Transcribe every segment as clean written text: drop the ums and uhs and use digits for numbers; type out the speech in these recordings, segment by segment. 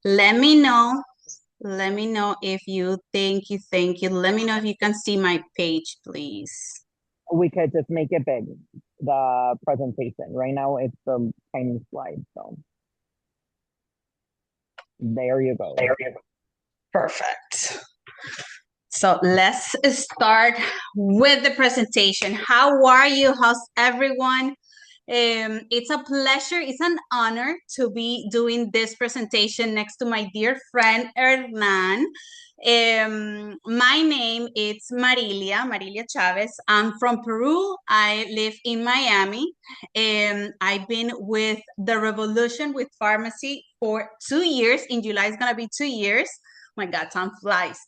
Let me know. Let me know if you thank you, thank you. Let me know if you can see my page, please. We could just make it big, the presentation. Right now, it's the tiny slide. So there you go. There you go. Perfect. So let's start with the presentation. How are you? How's everyone? It's a pleasure, it's an honor to be doing this presentation next to my dear friend Hernan. My name is Marilia Chavez. I'm from Peru. I live in Miami. I've been with the Revolution with Pharmacy for 2 years. In July, it's gonna be 2 years. My God, time flies.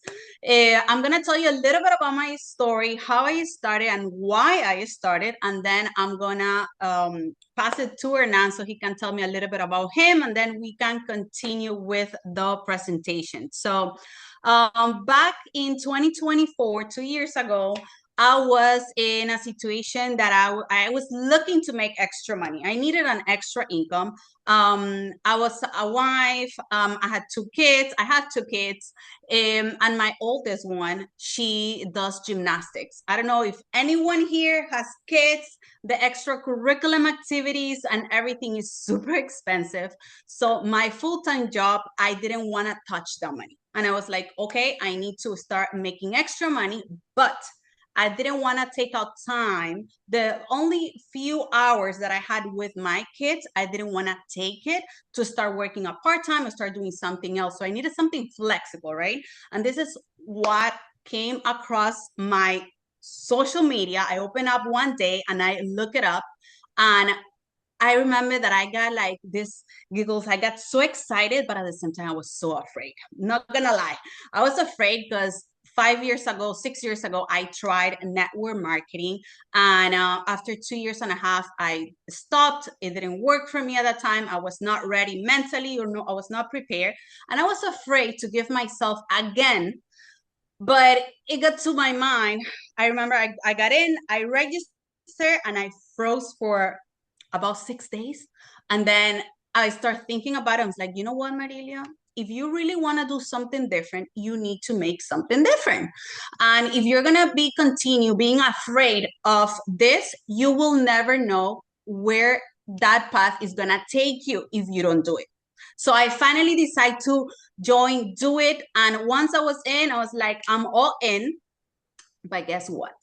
I'm gonna tell you a little bit about my story, how I started and why I started, and then I'm gonna pass it to Hernan so he can tell me a little bit about him, and then we can continue with the presentation. So back in 2024, 2 years ago, I was in a situation that I was looking to make extra money. I needed an extra income. I was a wife. I had two kids. I had two kids. And my oldest one, she does gymnastics. I don't know if anyone here has kids. The extracurriculum activities and everything is super expensive. So my full-time job, I didn't want to touch the money. And I was like, okay, I need to start making extra money, but I didn't want to take out time. The only few hours that I had with my kids, I didn't want to take it to start working a part-time or start doing something else. So I needed something flexible, right? And this is what came across my social media. I opened up one day and I look it up, and I remember that I got like this giggles. I got so excited, but at the same time, I was so afraid. Not gonna lie. I was afraid because 5 years ago, 6 years ago, I tried network marketing. And after 2 years and a half, I stopped. It didn't work for me at that time. I was not ready mentally, or no, I was not prepared. And I was afraid to give myself again, but it got to my mind. I remember I got in, I registered, and I froze for about 6 days. And then I start thinking about it. I was like, you know what, Marilia? If you really want to do something different, you need to make something different. And if you're gonna be continue being afraid of this, you will never know where that path is gonna take you if you don't do it. So I finally decided to join Do It. And once I was in, I was like, I'm all in. But guess what?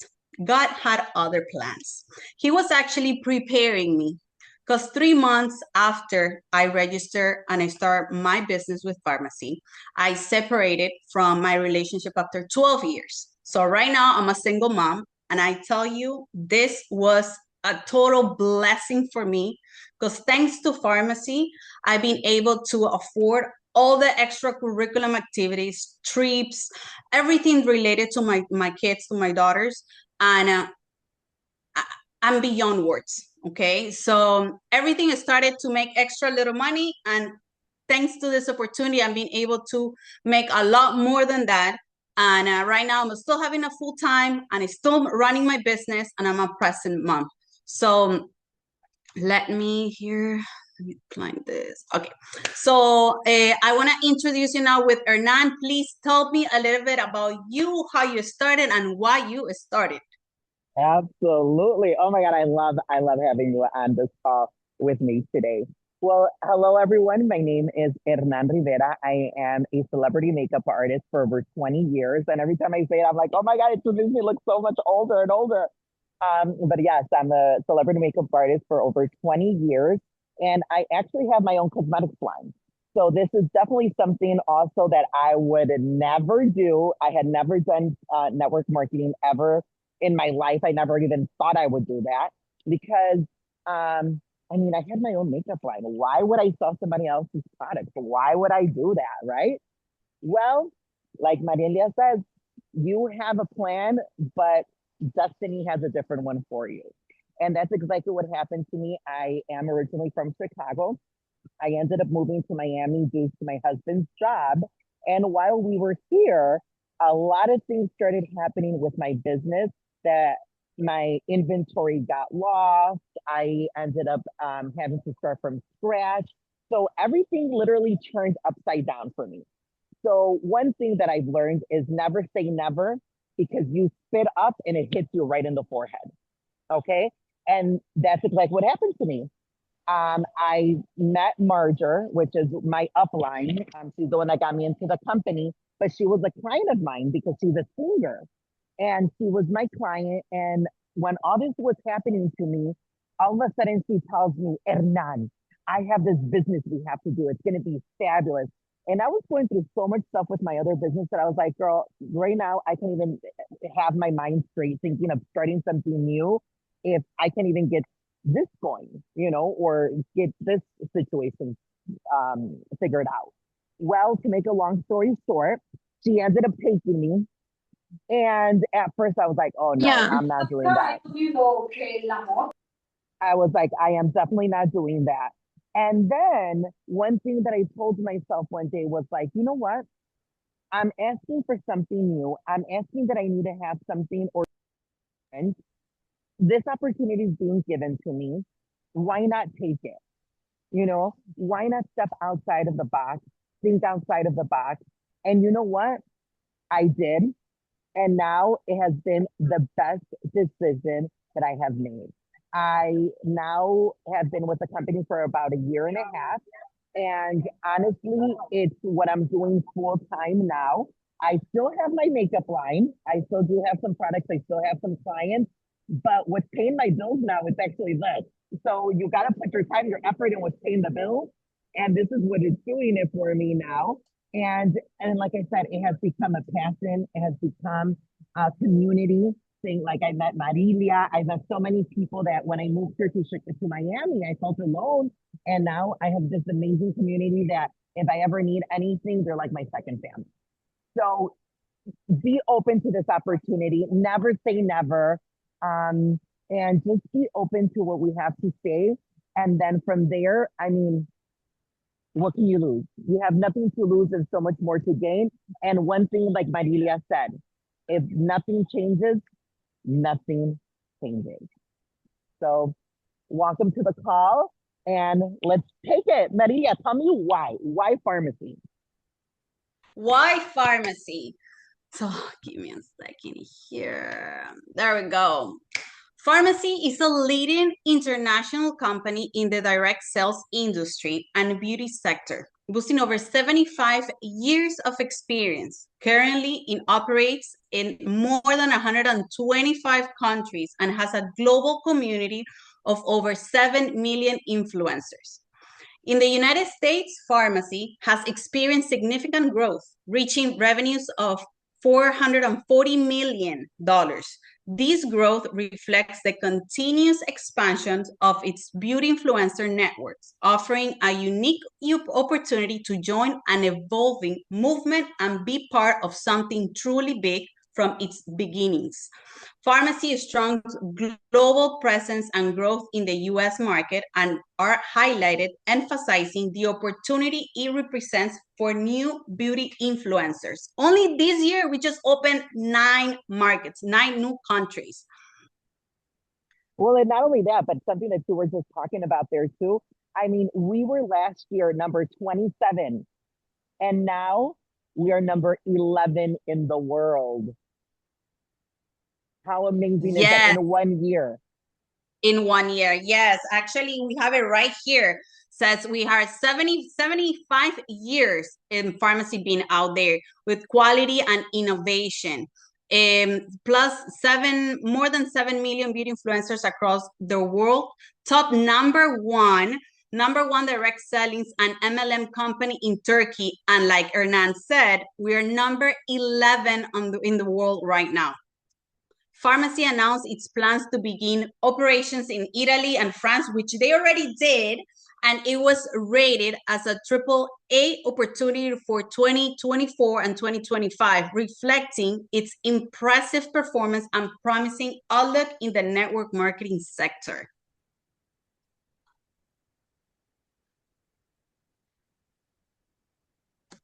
God had other plans. He was actually preparing me, because 3 months after I registered and I started my business with pharmacy, I separated from my relationship after 12 years. So right now I'm a single mom. And I tell you, this was a total blessing for me, because thanks to pharmacy, I've been able to afford all the extracurriculum activities, trips, everything related to my kids, to my daughters. And I'm beyond words. Okay. So everything started to make extra little money. And thanks to this opportunity, I'm being able to make a lot more than that. And right now, I'm still having a full time and I'm still running my business, and I'm a present mom. So let me here. Let me find this. Okay. So I want to introduce you now with Hernan. Please tell me a little bit about you, how you started, and why you started. Absolutely. Oh my God, I love having you on this call with me today. Well, hello everyone. My name is Hernan Rivera. I am a celebrity makeup artist for over 20 years. And every time I say it, I'm like, oh my God, it just makes me look so much older and older. But yes, I'm a celebrity makeup artist for over 20 years. And I actually have my own cosmetics line. So this is definitely something also that I would never do. I had never done network marketing ever in my life. I never even thought I would do that because, I mean, I had my own makeup line. Why would I sell somebody else's product? Why would I do that? Right. Well, like Marilia says, you have a plan, but destiny has a different one for you. And that's exactly what happened to me. I am originally from Chicago. I ended up moving to Miami due to my husband's job. And while we were here, a lot of things started happening with my business that my inventory got lost. I ended up having to start from scratch. So everything literally turned upside down for me. So one thing that I've learned is never say never, because you spit up and it hits you right in the forehead. Okay. And that's like what happened to me. I met Marger, which is my upline. She's the one that got me into the company, but she was a client of mine because she's a singer. And she was my client. And when all this was happening to me, all of a sudden she tells me, Hernan, I have this business we have to do. It's going to be fabulous. And I was going through so much stuff with my other business that I was like, girl, right now I can't even have my mind straight thinking of starting something new if I can't even get this going, or get this situation figured out. Well, to make a long story short, she ended up taking me. And at first I was like, oh no, Yeah. I'm not doing that. I was like, I am definitely not doing that. And then one thing that I told myself one day was like, you know what? I'm asking for something new. I'm asking that I need to have something or this opportunity is being given to me. Why not take it? Why not step outside of the box, think outside of the box? And you know what? I did. And now it has been the best decision that I have made. I now have been with the company for about a year and a half. And honestly, it's what I'm doing full time now. I still have my makeup line. I still do have some products. I still have some clients. But what's paying my bills now is actually this. So you got to put your time, your effort in what's paying the bills. And this is what is doing it for me now. And like I said, it has become a passion. It has become a community thing. Like I met Marilia. I met so many people that when I moved here to Miami, I felt alone. And now I have this amazing community that if I ever need anything, they're like my second family. So be open to this opportunity. Never say never. And just be open to what we have to say. And then from there, I mean, what can you lose? You have nothing to lose and so much more to gain. And one thing, like Marilia said, if nothing changes, nothing changes. So welcome to the call and let's take it. Marilia, tell me why. Why pharmacy? Why pharmacy? So give me a second here. There we go. Pharmacy is a leading international company in the direct sales industry and beauty sector, boasting over 75 years of experience. Currently, it operates in more than 125 countries and has a global community of over 7 million influencers. In the United States, pharmacy has experienced significant growth, reaching revenues of $440 million. This growth reflects the continuous expansion of its beauty influencer networks, offering a unique opportunity to join an evolving movement and be part of something truly big from its beginnings. Pharmacy's strong global presence and growth in the US market and are highlighted, emphasizing the opportunity it represents for new beauty influencers. Only this year, we just opened 9 markets, 9 new countries. Well, and not only that, but something that you were just talking about there too. I mean, we were last year number 27, and now we are number 11 in the world. How amazing is that in 1 year? In 1 year, yes. Actually, we have it right here. Says we are 75 years in pharmacy being out there with quality and innovation. Plus more than 7 million beauty influencers across the world. Top number one direct sellings and MLM company in Turkey. And like Hernan said, we are number 11 in the world right now. Pharmacy announced its plans to begin operations in Italy and France, which they already did, and it was rated as a AAA opportunity for 2024 and 2025, reflecting its impressive performance and promising outlook in the network marketing sector.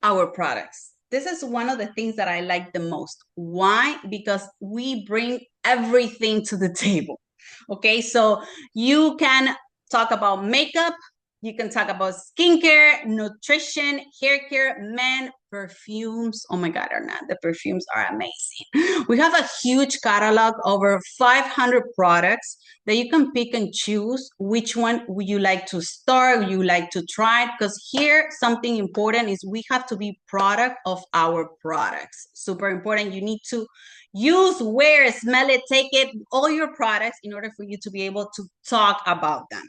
Our products. This is one of the things that I like the most. Why? Because we bring everything to the table. Okay, so you can talk about makeup, You can talk about skincare, nutrition, hair care, men, perfumes. Oh my God, Hernan, the perfumes are amazing. We have a huge catalog, over 500 products that you can pick and choose which one would you like to start, you like to try. Because here, something important is we have to be product of our products. Super important. You need to use, wear, smell it, take it, all your products in order for you to be able to talk about them.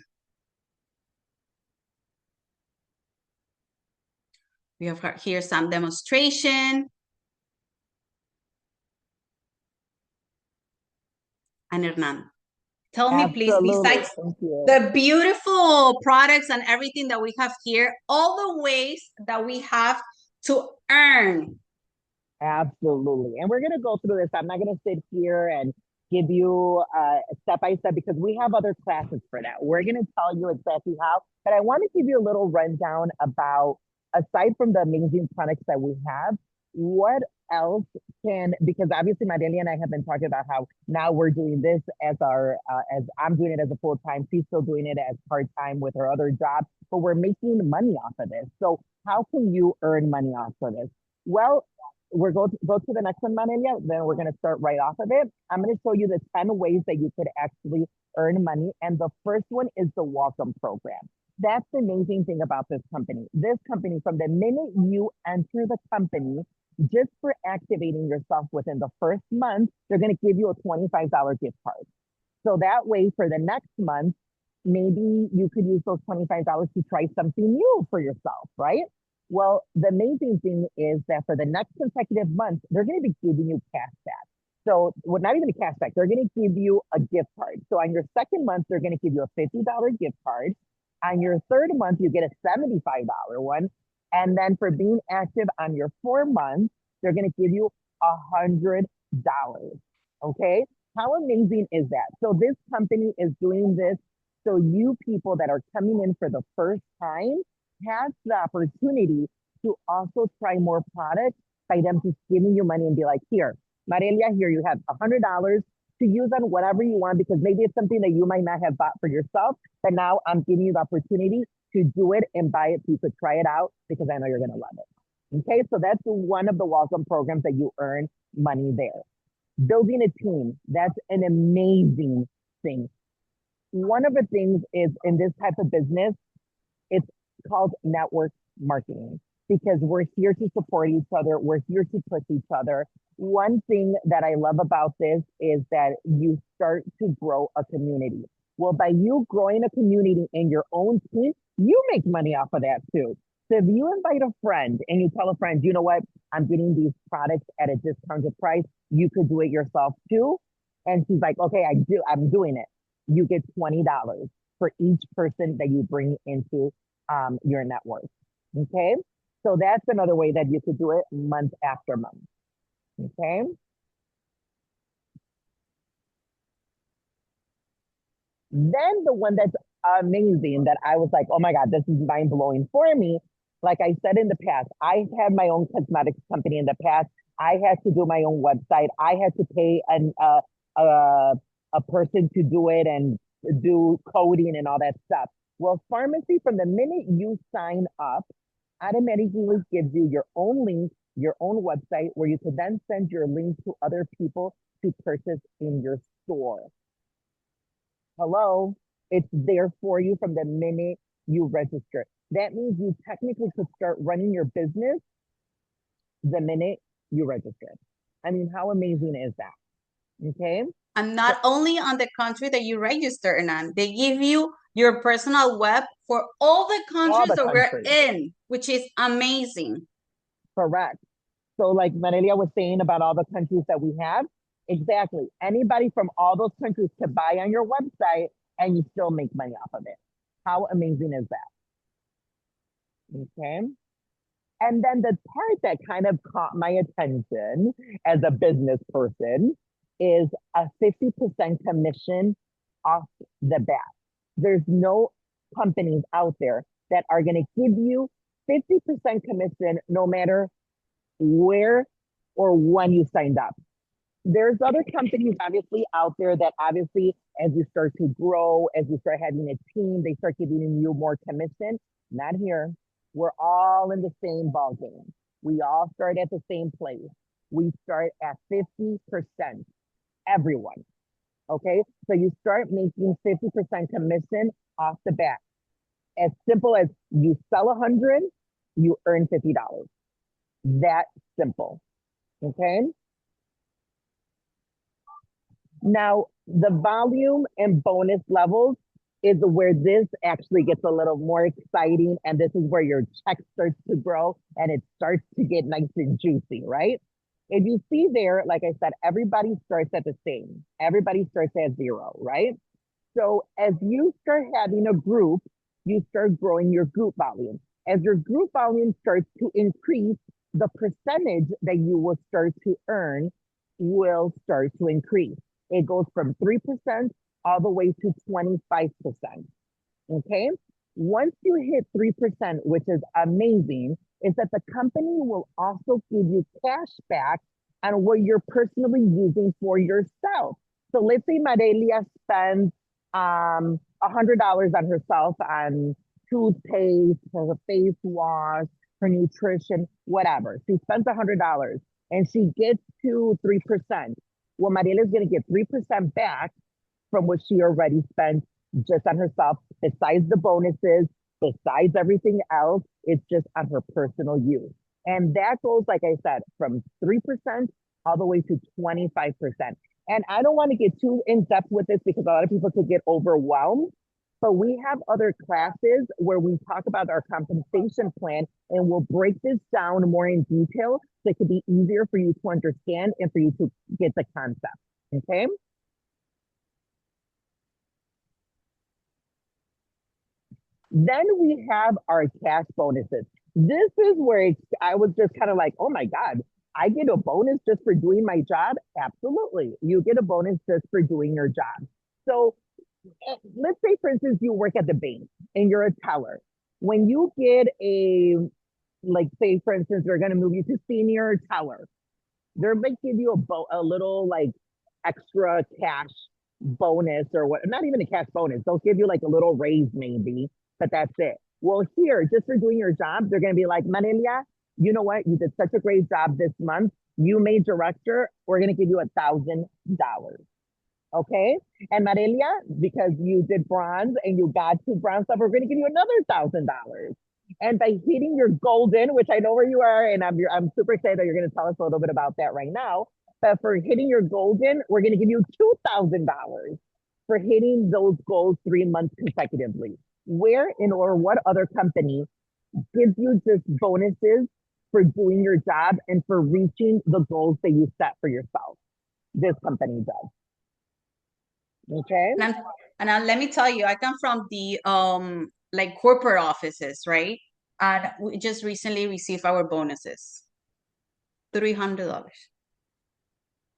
We have here some demonstration. And Hernan, tell me please, besides the beautiful products and everything that we have here, all the ways that we have to earn. Absolutely. And we're going to go through this. I'm not going to sit here and give you step by step because we have other classes for that. We're going to tell you exactly how, but I want to give you a little rundown about, aside from the amazing products that we have, what else can, because obviously Madelia and I have been talking about how now we're doing this as our, as I'm doing it as a full-time, she's still doing it as part-time with her other job, but we're making money off of this. So how can you earn money off of this? Well, we're go to the next one, Manelia. Then we're going to start right off of it. I'm going to show you the 10 ways that you could actually earn money. And the first one is the Welcome Program. That's the amazing thing about this company. This company, from the minute you enter the company, just for activating yourself within the first month, they're going to give you a $25 gift card. So that way, for the next month, maybe you could use those $25 to try something new for yourself, right? Well, the amazing thing is that for the next consecutive month, they're going to be giving you cash back. So, well, not even a cash back, they're going to give you a gift card. So on your second month, they're going to give you a $50 gift card. On your third month, you get a $75 one. And then for being active on your 4 months, they're going to give you $100. Okay. How amazing is that? So this company is doing this so you people that are coming in for the first time have the opportunity to also try more products by them just giving you money and be like, here, Marelia, here you have $100 to use on whatever you want, because maybe it's something that you might not have bought for yourself, but now I'm giving you the opportunity to do it and buy it so you could try it out because I know you're going to love it. Okay, so that's one of the welcome programs that you earn money there. Building a team, that's an amazing thing. One of the things is in this type of business, it's called network marketing because we're here to support each other. We're here to push each other. One thing that I love about this is that you start to grow a community. Well, by you growing a community in your own team, you make money off of that too. So if you invite a friend and you tell a friend, you know what, I'm getting these products at a discounted price, you could do it yourself too. And she's like, okay, I'm doing it. You get $20 for each person that you bring into your network. Okay. So that's another way that you could do it month after month. Okay. Then the one that's amazing that I was like, oh my God, this is mind blowing for me. Like I said in the past, I had my own cosmetics company in the past. I had to do my own website. I had to pay a person to do it and do coding and all that stuff. Well, Farmacy, from the minute you sign up, automatically gives you your own link, your own website, where you can then send your link to other people to purchase in your store. Hello, it's there for you from the minute you register. That means you technically could start running your business the minute you register. I mean, how amazing is that? Okay. And not only on the country that you register in, they give you your personal web for all the countries that we're in, which is amazing. Correct. So like Manelia was saying about all the countries that we have, exactly. Anybody from all those countries could buy on your website and you still make money off of it. How amazing is that? Okay. And then the part that kind of caught my attention as a business person is a 50% commission off the bat. There's no companies out there that are going to give you 50% commission no matter where or when you signed up. there's other companies obviously out there that obviously as you start to grow, as you start having a team, they start giving you more commission. Not here. We're all in the same ball game. We all start at the same place. We start at 50%, everyone. Okay. So you start making 50% commission off the bat. As simple as you sell 100, you earn $50. That simple. Okay. Now, the volume and bonus levels is where this actually gets a little more exciting. And this is where your check starts to grow and it starts to get nice and juicy, right? If you see there, like I said, everybody starts at the same. Everybody starts at zero, right? So as you start having a group, you start growing your group volume. As your group volume starts to increase, the percentage that you will start to earn will start to increase. It goes from 3% all the way to 25%. Okay. Once you hit 3%, which is amazing, is that the company will also give you cash back on what you're personally using for yourself. So let's say Marelia spends $100 on herself on toothpaste, her face wash, her nutrition, whatever. She spends $100 and she gets to 3%. Well, Mariela is going to get 3% back from what she already spent just on herself, besides the bonuses, besides everything else. It's just on her personal use. And that goes, like I said, from 3% all the way to 25%. And I don't want to get too in depth with this because a lot of people could get overwhelmed. But we have other classes where we talk about our compensation plan and we'll break this down more in detail so it could be easier for you to understand and for you to get the concept. Okay. Then we have our cash bonuses. This is where I was just kind of like, oh my God, I get a bonus just for doing my job? Absolutely. You get a bonus just for doing your job. So let's say, for instance, you work at the bank and you're a teller. When you get like, say, for instance, they're going to move you to senior teller, they're going to give you a little like extra cash bonus or what, not even a cash bonus. They'll give you like a little raise maybe, but that's it. Well, here, just for doing your job, they're going to be like, Manelia, you know what? You did such a great job this month. You made director. We're going to give you $1,000. Okay. And Marelia, because you did bronze and you got two bronze stuff, we're going to give you another $1,000. And by hitting your golden, which I know where you are, and I'm super excited that you're going to tell us a little bit about that right now. But for hitting your golden, we're going to give you $2,000 for hitting those goals 3 months consecutively. Where in or what other company gives you just bonuses for doing your job and for reaching the goals that you set for yourself? This company does. Okay. And let me tell you, I come from the like corporate offices, right? And we just recently received our bonuses, $300.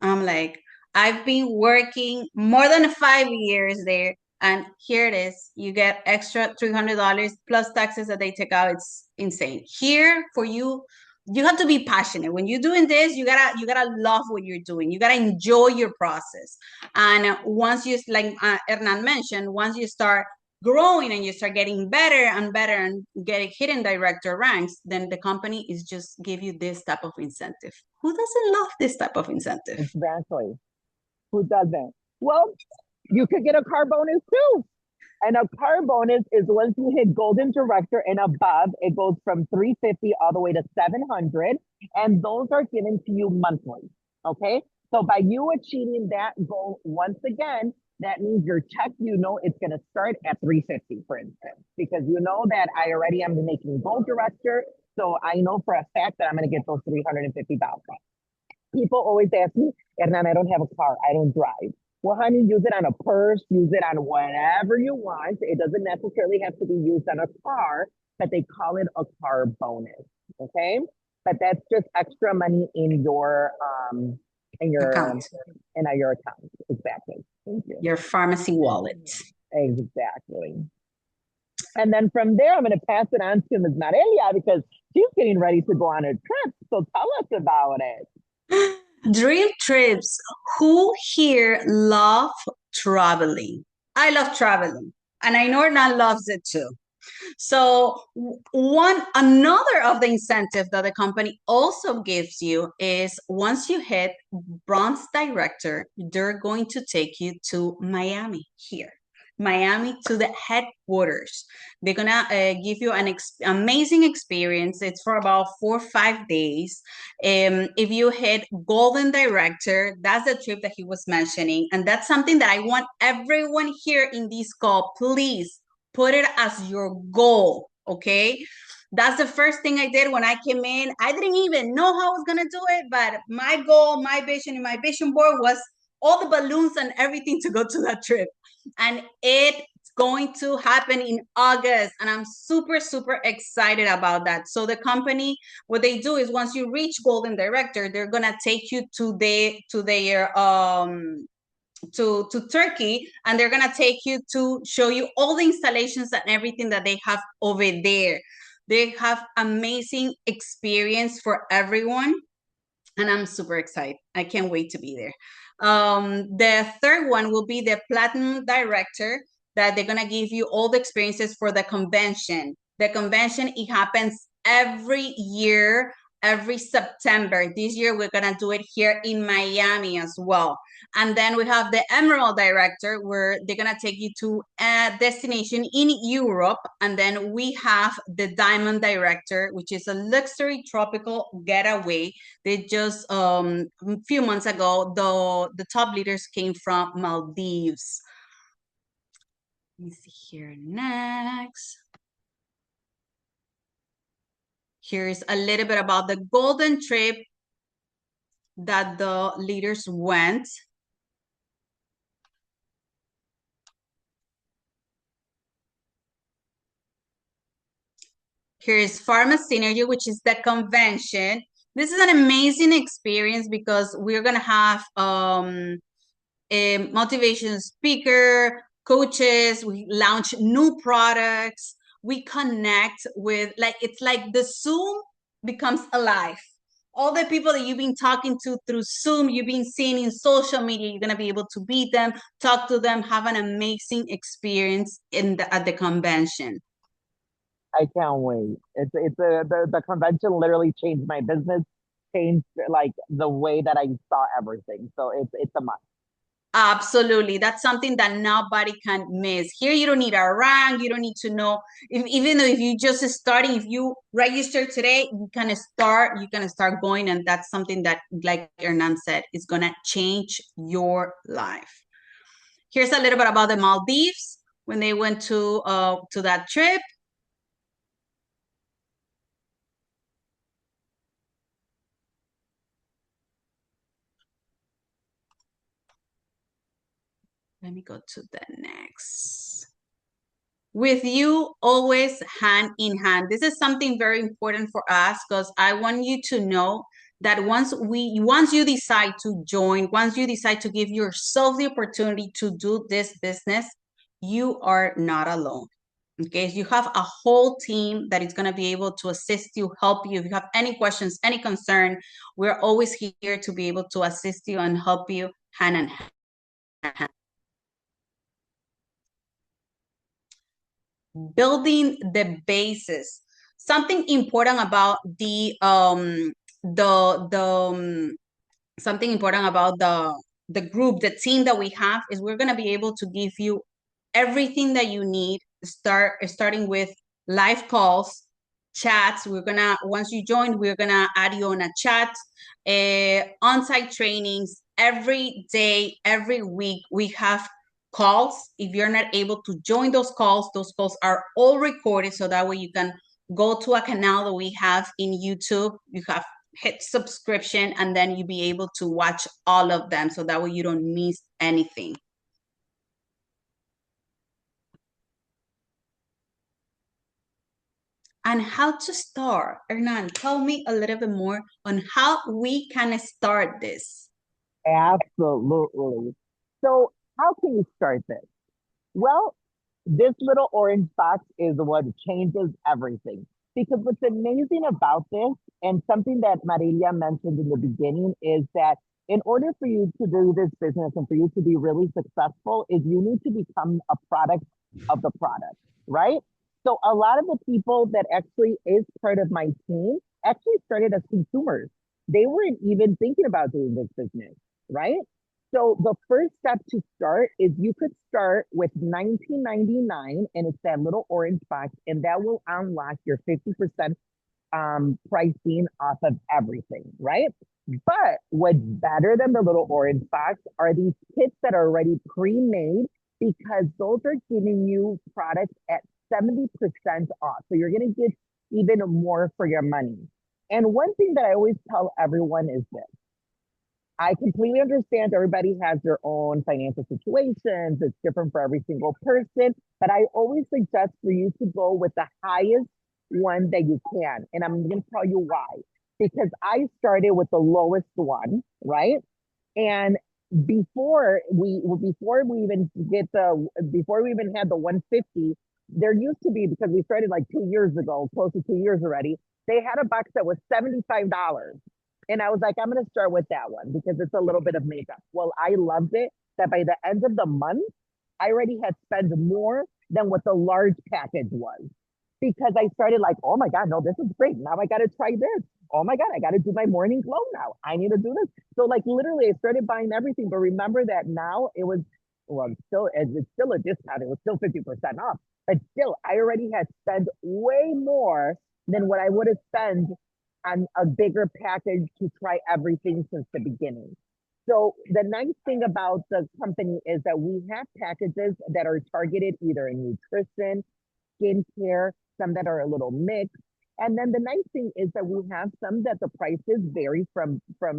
I'm like, I've been working more than 5 years there, and here it is. You get extra $300 plus taxes that they take out. It's insane. Here for you, you have to be passionate. When you're doing this, you gotta love what you're doing. You gotta enjoy your process. And once you, like Hernan mentioned, once you start growing and you start getting better and better and getting hidden director ranks, then the company is just give you this type of incentive. Who doesn't love this type of incentive? Exactly. Who doesn't? Well, you could get a car bonus too. And a car bonus is once you hit golden director and above, it goes from 350 all the way to 700. And those are given to you monthly. Okay. So by you achieving that goal once again, that means your check, you know, it's going to start at 350, for instance, because you know that I already am making gold director. So I know for a fact that I'm going to get those $350. People always ask me, Hernan, I don't have a car. I don't drive. Well, honey, use it on a purse, use it on whatever you want. It doesn't necessarily have to be used on a car, but they call it a car bonus. Okay. But that's just extra money in your Account, in your account. Exactly. Thank you. your pharmacy wallet. Exactly. And then from there, I'm going to pass it on to Ms. Marelia because she's getting ready to go on a trip. So tell us about it. Dream trips. Who here love traveling? I love traveling, and I know Hernan loves it too. So one another of the incentive that the company also gives you is once you hit bronze director, they're going to take you to Miami here. Miami to the headquarters. They're gonna give you an amazing experience. It's for about 4 or 5 days. If you hit golden director, that's the trip that he was mentioning, and that's something that I want everyone here in this call, please put it as your goal, okay? That's the first thing I did when I came in. I didn't even know how I was gonna do it, but my goal, my vision, and my vision board was all the balloons and everything to go to that trip. And it's going to happen in August, and I'm super, super excited about that. So the company, what they do is once you reach Golden Director, they're gonna take you to their Turkey, and they're gonna take you to show you all the installations and everything that they have over there. They have amazing experience for everyone, and I'm super excited. I can't wait to be there. The third one will be the Platinum Director, that they're gonna give you all the experiences for the convention. The convention, it happens every year, every September. This year, we're gonna do it here in Miami as well. And then we have the Emerald Director, where they're gonna take you to a destination in Europe. And then we have the Diamond Director, which is a luxury tropical getaway. They just a few months ago, the top leaders came from Maldives. Let me see here next. Here's a little bit about the golden trip that the leaders went. Here's Pharma Synergy, which is the convention. This is an amazing experience because we're gonna have a motivation speaker, coaches, we launch new products, we connect with, like, it's like the Zoom becomes alive. All the people that you've been talking to through Zoom, you've been seeing in social media, you're gonna be able to meet them, talk to them, have an amazing experience at the convention. I can't wait. The convention literally changed my business, changed like the way that I saw everything. So it's a must. Absolutely. That's something that nobody can miss. Here, you don't need a rank. You don't need to know. Even though if you just starting, if you register today, you can start going. And that's something that, like Hernan said, is going to change your life. Here's a little bit about the Maldives when they went to that trip. Let me go to the next. With you always hand in hand. This is something very important for us because I want you to know that once you decide to join, once you decide to give yourself the opportunity to do this business, you are not alone. Okay, you have a whole team that is going to be able to assist you, help you. If you have any questions, any concern, we're always here to be able to assist you and help you hand in hand. Building the basis. Something important about something important about the group, the team that we have, is we're gonna be able to give you everything that you need. Starting with live calls, chats. Once you join, we're gonna add you on a chat, on-site trainings every day, every week. We have calls. If you're not able to join those calls are all recorded, so that way you can go to a canal that we have in YouTube. You have hit subscription, and then you'll be able to watch all of them, so that way you don't miss anything. And how to start. Hernan, tell me a little bit more on how we can start this. Absolutely. So how can you start this? Well, this little orange box is what changes everything. Because what's amazing about this, and something that Marilia mentioned in the beginning, is that in order for you to do this business and for you to be really successful is you need to become a product of the product, right? So a lot of the people that actually is part of my team actually started as consumers. They weren't even thinking about doing this business, right? So the first step to start is you could start with 19.99 and it's that little orange box and that will unlock your 50% pricing off of everything, right? But what's better than the little orange box are these kits that are already pre-made because those are giving you products at 70% off. So you're going to get even more for your money. And one thing that I always tell everyone is this. I completely understand everybody has their own financial situations. It's different for every single person, but I always suggest for you to go with the highest one that you can. And I'm going to tell you why. Because I started with the lowest one, right? And before we even had the 150, there used to be, because we started like 2 years ago, close to 2 years already, they had a box that was $75. And I was like, I'm gonna start with that one because it's a little bit of makeup. Well, I loved it that by the end of the month, I already had spent more than what the large package was. Because I started like, oh my God, no, this is great. Now I gotta try this. Oh my God, I gotta do my morning glow now. I need to do this. So like literally I started buying everything. But remember that now it was, well, it's still a discount. It was still 50% off. But still, I already had spent way more than what I would have spent on a bigger package to try everything since the beginning. So the nice thing about the company is that we have packages that are targeted either in nutrition, skincare, some that are a little mixed. And then the nice thing is that we have some that the prices vary from price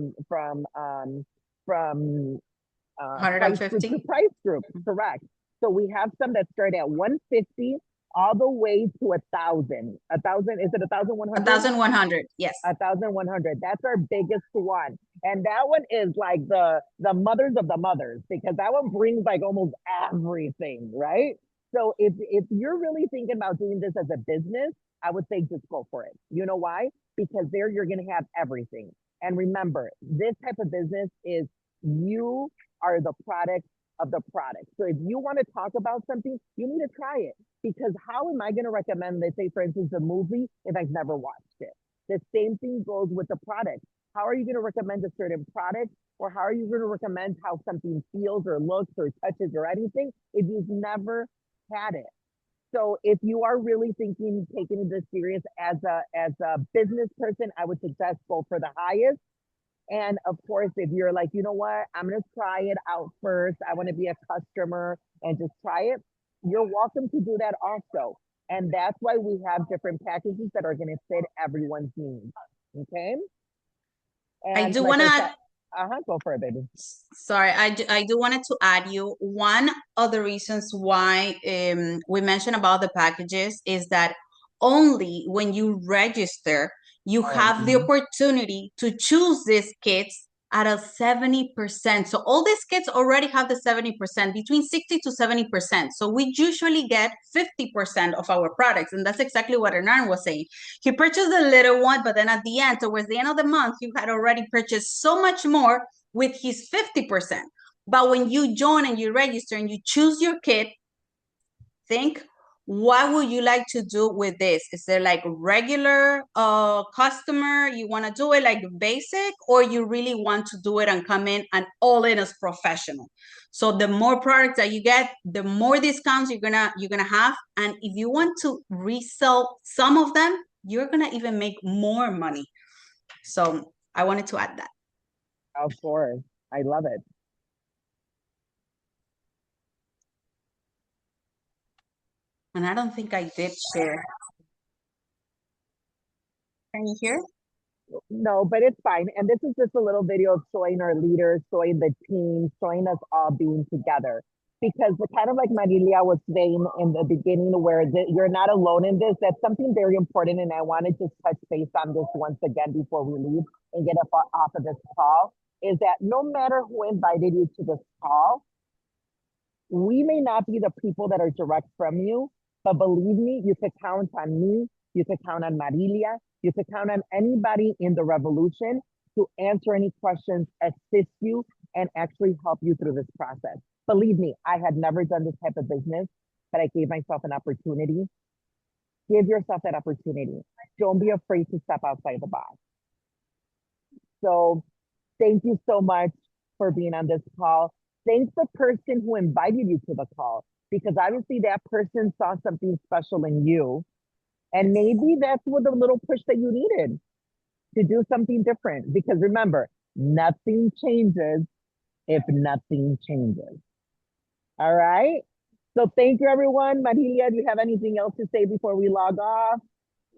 group 150. to price group. Correct. So we have some that start at 150 all the way to 1,000. 1,000, is it 1,100? 1,100. Yes. 1,100. That's our biggest one. And that one is like the mothers of the mothers because that one brings like almost everything, right? So if you're really thinking about doing this as a business, I would say just go for it. You know why? Because there you're going to have everything. And remember, this type of business is you are the product of the product. So if you want to talk about something, you need to try it. Because how am I going to recommend, let's say, for instance, a movie if I've never watched it? The same thing goes with the product. How are you going to recommend a certain product? Or how are you going to recommend how something feels or looks or touches or anything if you've never had it? So if you are really thinking, taking this serious as a business person, I would suggest go for the highest. And of course, if you're like, you know what, I'm going to try it out first. I want to be a customer and just try it. You're welcome to do that also. And that's why we have different packages that are going to fit everyone's needs. Okay. I And do like want I to said, go for it, baby. Sorry, I do wanted to add you one of the reasons why we mentioned about the packages is that only when you register, you have the opportunity to choose these kits at a 70%. So all these kits already have the 70%, between 60 to 70%. So we usually get 50% of our products. And that's exactly what Hernan was saying. He purchased the little one, but then at the end, towards the end of the month, you had already purchased so much more with his 50%. But when you join and you register and you choose your kit, think, what would you like to do with this? Is there like regular customer, you want to do it like basic, or you really want to do it and come in and all in as professional? So the more products that you get, the more discounts you're gonna have. And if you want to resell some of them, you're gonna even make more money. So I wanted to add that. Of course. I love it. And I don't think I did share. Can you hear? No, but it's fine. And this is just a little video of showing our leaders, showing the team, showing us all being together. Because the kind of like Marilia was saying in the beginning, where you're not alone in this, that's something very important. And I want to just touch base on this once again before we leave and get up off of this call, is that no matter who invited you to this call, we may not be the people that are direct from you, but believe me, you could count on me, you could count on Marilia, you could count on anybody in the revolution to answer any questions, assist you, and actually help you through this process. Believe me, I had never done this type of business, but I gave myself an opportunity. Give yourself that opportunity. Don't be afraid to step outside the box. So thank you so much for being on this call. Thank the person who invited you to the call, because obviously that person saw something special in you. And maybe that's what the little push that you needed to do something different. Because remember, nothing changes if nothing changes. All right. So thank you, everyone. Marilia, do you have anything else to say before we log off?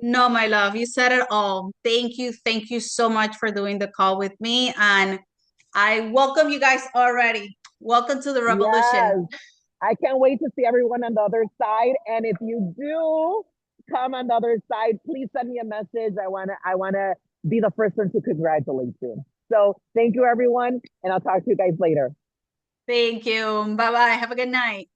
No, my love, you said it all. Thank you. Thank you so much for doing the call with me. And I welcome you guys already. Welcome to the revolution. Yes. I can't wait to see everyone on the other side. And if you do come on the other side, please send me a message. I wanna be the first one to congratulate you. So thank you, everyone, and I'll talk to you guys later. Thank you. Bye bye. Have a good night.